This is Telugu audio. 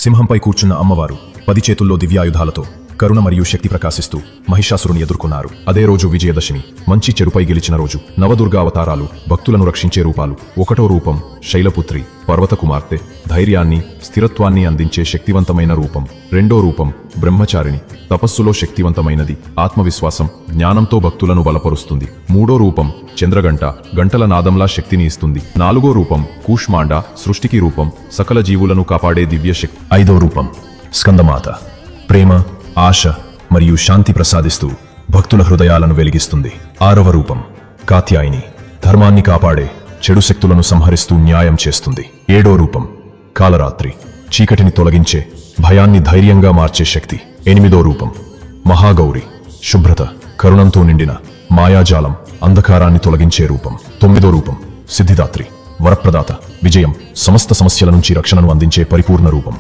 సింహంపై కూర్చున్న అమ్మవారు 10 చేతుల్లో దివ్యాయుధాలతో కరుణ మరియు శక్తి ప్రకాశిస్తూ మహిషాసురుని ఎదుర్కొన్నారు. అదే రోజు విజయదశమి, మంచి చెడుపై గెలిచిన రోజు. నవదుర్గా అవతారాలు, భక్తులను రక్షించే రూపాలు. 1వ రూపం శైలపుత్రి, పర్వత కుమార్తె, ధైర్యాన్ని, స్థిరత్వాన్ని అందించే శక్తివంతమైన రూపం. 2వ రూపం బ్రహ్మచారిణి, తపస్సులో శక్తివంతమైనది, ఆత్మవిశ్వాసం, జ్ఞానంతో భక్తులను బలపరుస్తుంది. 3వ రూపం చంద్రగంట, గంటల నాదంలా శక్తిని ఇస్తుంది. 4వ రూపం కూష్మాండ, సృష్టికి రూపం, సకల జీవులను కాపాడే దివ్యశక్తి. 5వ రూపం స్కందమాత, ప్రేమ, ఆశ మరియు శాంతి ప్రసాదిస్తూ భక్తుల హృదయాలను వెలిగిస్తుంది. 6వ రూపం కాత్యాయిని, ధర్మాన్ని కాపాడే, చెడు శక్తులను సంహరిస్తూ న్యాయం చేస్తుంది. 7వ రూపం కాలరాత్రి, చీకటిని తొలగించే, భయాన్ని ధైర్యంగా మార్చే శక్తి. 8వ రూపం మహాగౌరి, శుభ్రత, కరుణంతో నిండిన, మాయాజాలం, అంధకారాన్ని తొలగించే రూపం. 9వ రూపం సిద్ధిదాత్రి, వరప్రదాత, విజయం, సమస్త సమస్యల నుంచి రక్షణను అందించే పరిపూర్ణ రూపం.